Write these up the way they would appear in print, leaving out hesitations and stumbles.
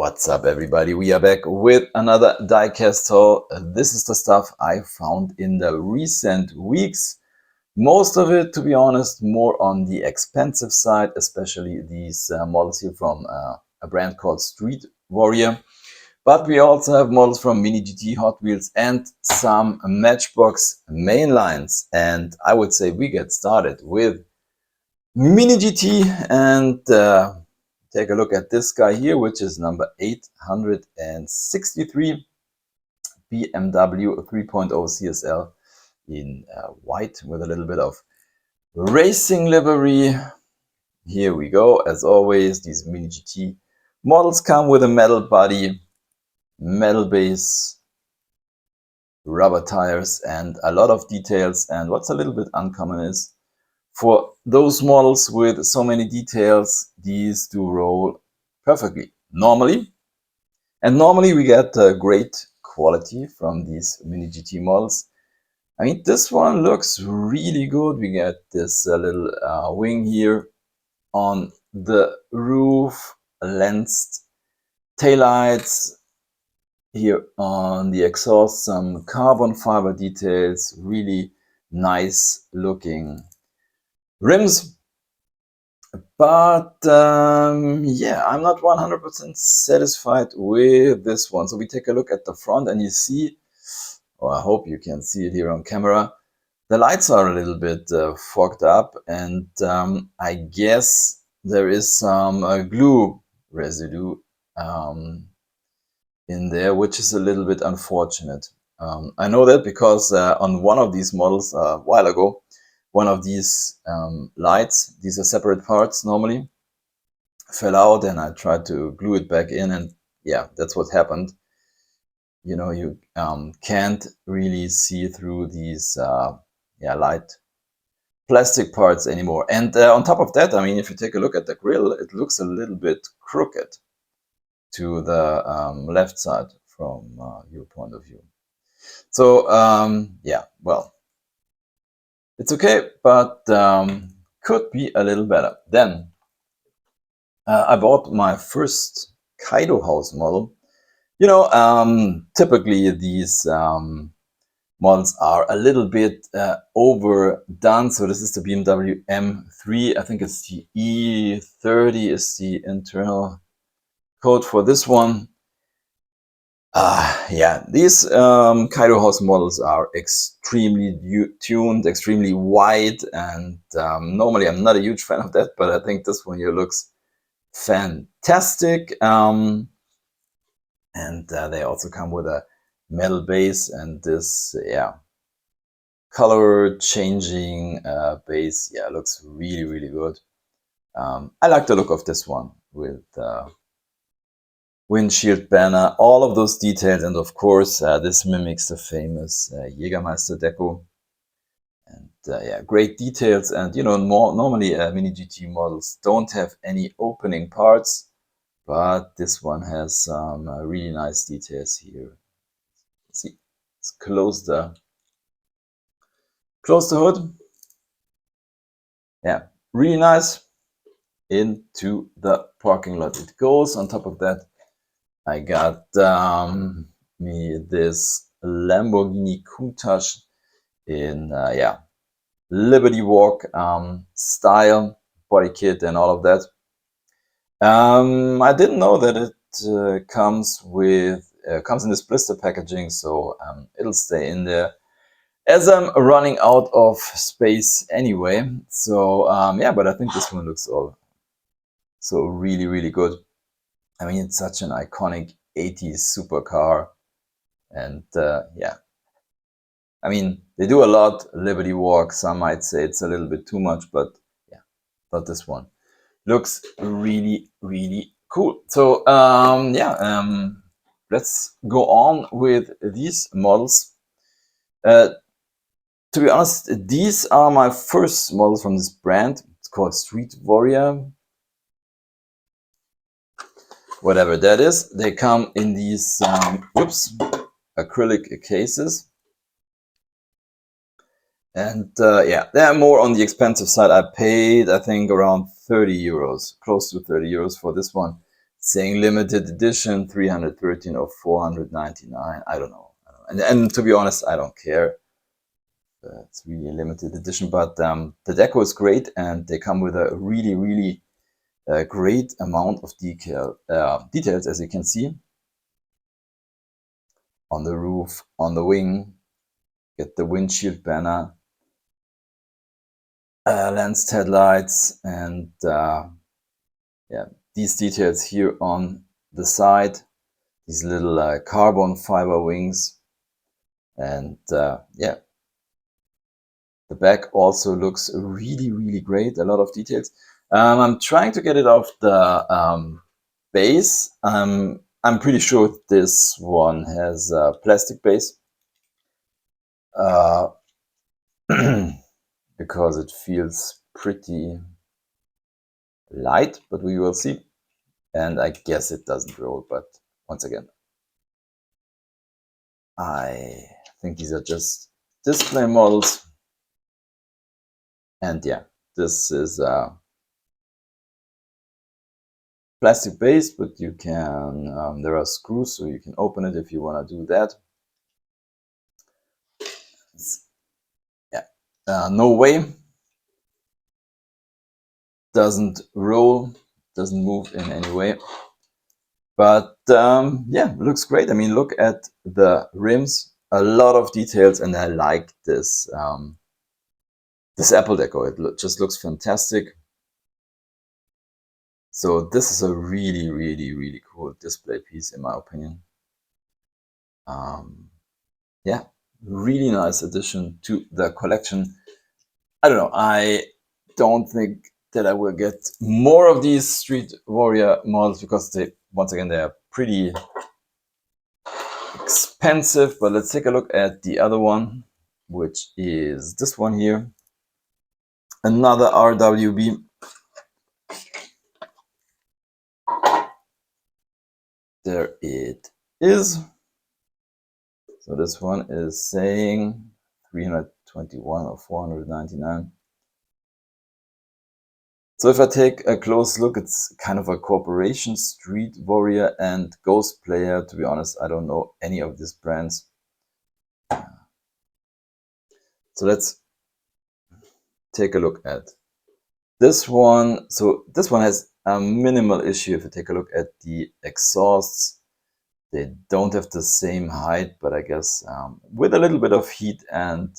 What's up, everybody? We are back with another Diecast Haul. This is the stuff I found in the recent weeks. Most of it, to be honest, more on the expensive side, especially these models here from a brand called Street Warrior. But we also have models from Mini GT, Hot Wheels, and some Matchbox mainlines. And I would say we get started with Mini GT and take a look at this guy here, which is number 863 BMW 3.0 CSL in white with a little bit of racing livery. Here we go. As always, these Mini GT models come with a metal body, metal base, rubber tires, and a lot of details. And what's a little bit uncommon is for those models with so many details, these do roll perfectly normally. And normally we get great quality from these Mini GT models. I mean, this one looks really good. We get this little wing here on the roof, lensed taillights. Here on the exhaust, some carbon fiber details, really nice looking rims. But yeah, I'm not 100% satisfied with this one. So we take a look at the front and you see, or I hope you can see it here on camera, the lights are a little bit fogged up, and I guess there is some glue residue in there, which is a little bit unfortunate. I know that because on one of these models a while ago, one of these lights, these are separate parts normally, fell out and I tried to glue it back in, and yeah, that's what happened. You know, you can't really see through these light plastic parts anymore. And on top of that, I mean, if you take a look at the grille, it looks a little bit crooked to the left side from your point of view. So yeah, well, it's okay, but could be a little better. Then I bought my first Kaido House model. You know, typically these models are a little bit overdone. So this is the BMW M3. I think it's the E30 is the internal code for this one. Yeah, these Kaido House models are extremely tuned, extremely wide, and normally I'm not a huge fan of that, but I think this one here looks fantastic. And they also come with a metal base and this, yeah, color changing base. Yeah, looks really, really good. I like the look of this one with windshield banner, all of those details, and of course this mimics the famous Jägermeister deco. And yeah, great details. And you know, normally Mini GT models don't have any opening parts, but this one has some really nice details here. See, let's close the hood. Yeah, really nice. Into the parking lot it goes. On top of that, I got me this Lamborghini Countach in yeah, Liberty Walk style body kit and all of that. I didn't know that it comes with comes in this blister packaging, so it'll stay in there as I'm running out of space anyway. So yeah, but I think this one looks all so really, really good. I mean, it's such an iconic 80s supercar, and yeah, I mean, they do a lot. Liberty Walk, some might say it's a little bit too much, but yeah, but this one looks really, really cool. So yeah, let's go on with these models. To be honest, these are my first models from this brand. It's called Street Warrior. Whatever that is, they come in these acrylic cases. And yeah, they're more on the expensive side. I paid, I think, around 30 euros, close to 30 euros for this one. saying limited edition 313 or 499. I don't know. And to be honest, I don't care. It's really a limited edition, but the deco is great, and they come with a really great amount of details, as you can see. On the roof, on the wing, get the windshield banner, lens headlights, and yeah, these details here on the side, these little carbon fiber wings, and yeah, the back also looks really great. A lot of details. I'm trying to get it off the base. I'm pretty sure this one has a plastic base. Because it feels pretty light, but we will see. And I guess it doesn't roll, but once again, I think these are just display models. And yeah, this is a plastic base, but you can, there are screws, so you can open it if you want to do that. Yeah, no way. Doesn't roll, doesn't move in any way. But yeah, looks great. I mean, look at the rims, a lot of details, and I like this this Apple deco. It just looks fantastic. So this is a really cool display piece, in my opinion. Yeah, really nice addition to the collection. I don't know. I don't think that I will get more of these Street Warrior models because they, once again, they are pretty expensive. But let's take a look at the other one, which is this one here. Another RWB. There it is. So this one is saying 321 or 499. So if I take a close look, it's kind of a corporation, Street Warrior and Ghost Player. To be honest, I don't know any of these brands. So let's take a look at this one. So this one has a minimal issue. If you take a look at the exhausts, they don't have the same height, but I guess with a little bit of heat and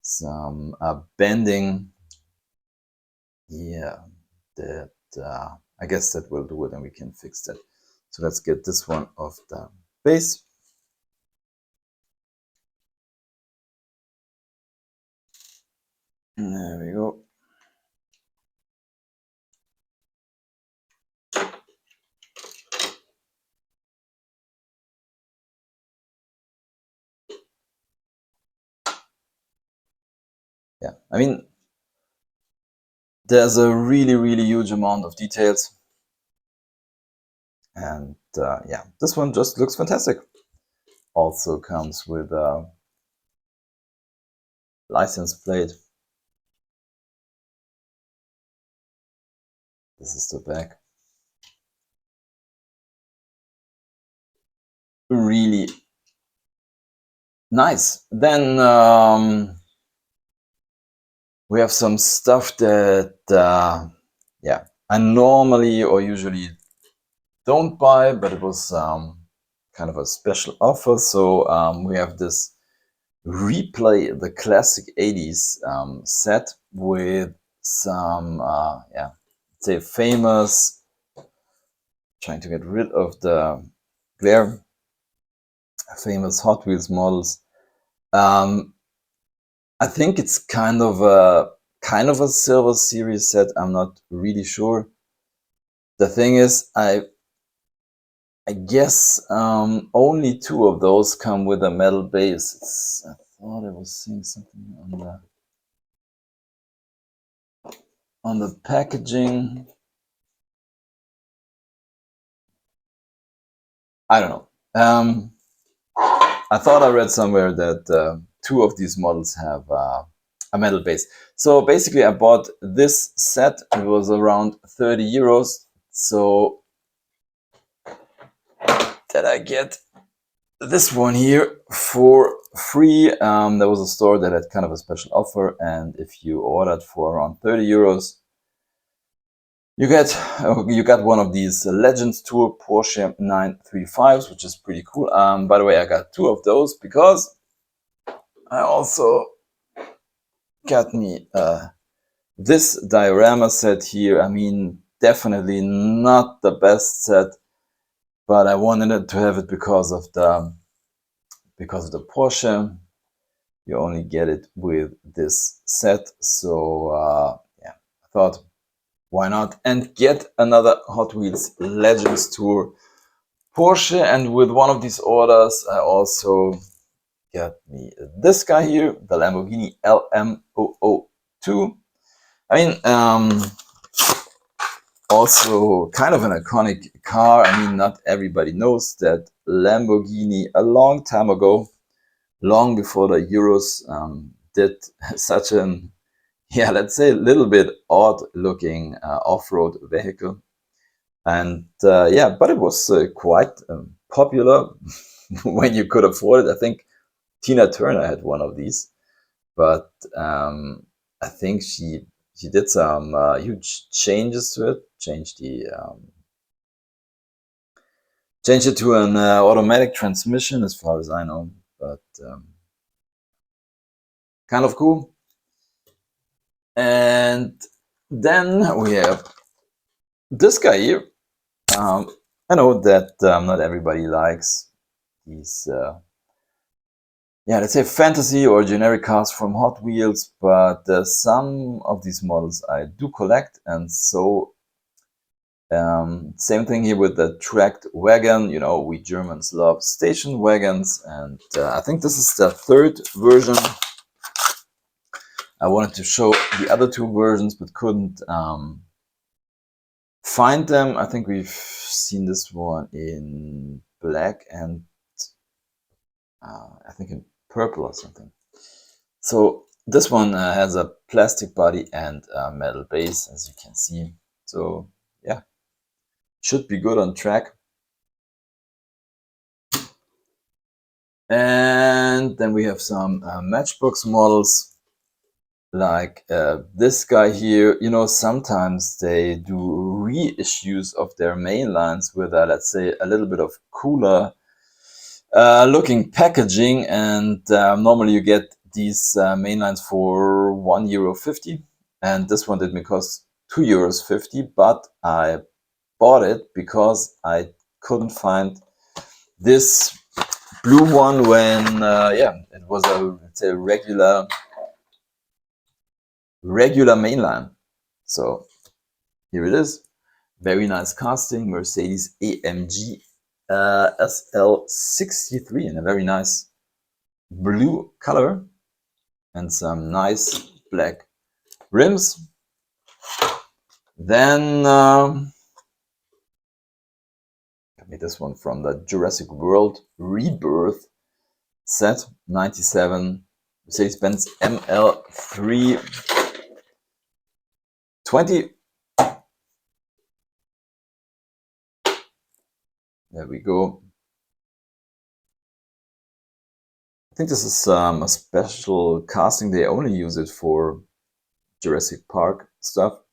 some bending, yeah, that I guess that will do it, and we can fix that. So let's get this one off the base. There we go. Yeah, I mean, there's a really huge amount of details, and yeah, this one just looks fantastic. Also comes with a license plate. This is the back. Really nice. Then we have some stuff that yeah, I normally or usually don't buy, but it was kind of a special offer. So we have this Replay the Classic 80s set with some yeah, say famous, trying to get rid of the glare, famous Hot Wheels models. I think it's kind of a Silver Series set. I'm not really sure. The thing is, I guess only 2 of those come with a metal base. I thought I was seeing something on the packaging. I don't know. I thought I read somewhere that 2 of these models have a metal base. So basically, I bought this set. It was around 30 euros. So that I get this one here for free. There was a store that had kind of a special offer, and if you ordered for around 30 euros, you got one of these Legends Tour Porsche 935s, which is pretty cool. By the way, I got 2 of those because I also got me this diorama set here. I mean, definitely not the best set, but I wanted to have it because of the Porsche. You only get it with this set, so yeah, I thought, why not? And get another Hot Wheels Legends Tour Porsche. And with one of these orders, I also got me this guy here, the Lamborghini LM002. I mean, also kind of an iconic car. I mean, not everybody knows that Lamborghini a long time ago, long before the Euros, did such an, yeah, let's say a little bit odd looking off-road vehicle. And yeah, but it was quite popular when you could afford it. I think Tina Turner had one of these, but I think she did some huge changes to it, changed it to an automatic transmission, as far as I know, but kind of cool. And then we have this guy here. I know that not everybody likes these, yeah, let's say fantasy or generic cars from Hot Wheels, but some of these models I do collect, and so same thing here with the tracked wagon. You know, we Germans love station wagons, and I think this is the 3rd version. I wanted to show the other 2 versions, but couldn't find them. I think we've seen this one in black and I think in purple or something. So this one has a plastic body and a metal base, as you can see. So yeah, should be good on track. And then we have some Matchbox models, like this guy here. You know, sometimes they do reissues of their main lines with let's say a little bit of cooler looking packaging, and normally you get these main lines for €1.50, and this one did me cost €2.50, but I bought it because I couldn't find this blue one when yeah, it was a, let's say, regular mainline. So here it is, very nice casting, Mercedes AMG SL63 in a very nice blue color and some nice black rims. Then got me this one from the Jurassic World Rebirth set, 97 Mercedes-Benz ML320. There we go. I think this is a special casting. They only use it for Jurassic Park stuff.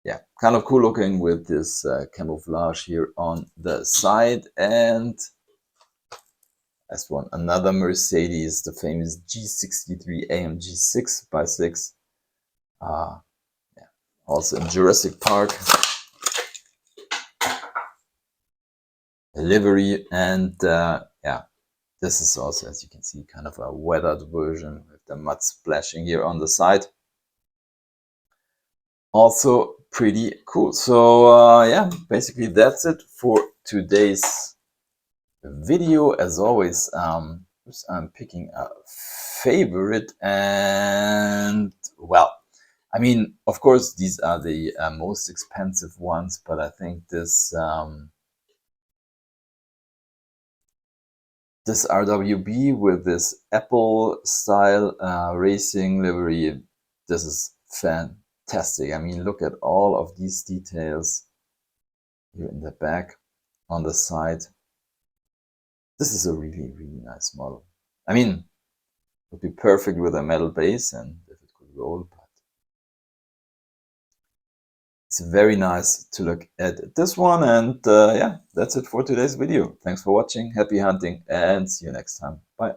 Yeah, kind of cool looking with this camouflage here on the side. And last one, another Mercedes, the famous G63 AMG 6x6. Yeah, also in Jurassic Park livery, and yeah, this is also, as you can see, kind of a weathered version with the mud splashing here on the side. Also pretty cool. So yeah, basically that's it for today's video. As always, I'm picking a favorite, and well, I mean, of course, these are the most expensive ones, but I think this this RWB with this Apple style racing livery, this is fantastic. I mean, look at all of these details here in the back. on the side. This is a really, really nice model. I mean, it would be perfect with a metal base and if it could roll, but it's very nice to look at this one. And yeah, that's it for today's video. Thanks for watching, happy hunting, and see you next time. Bye.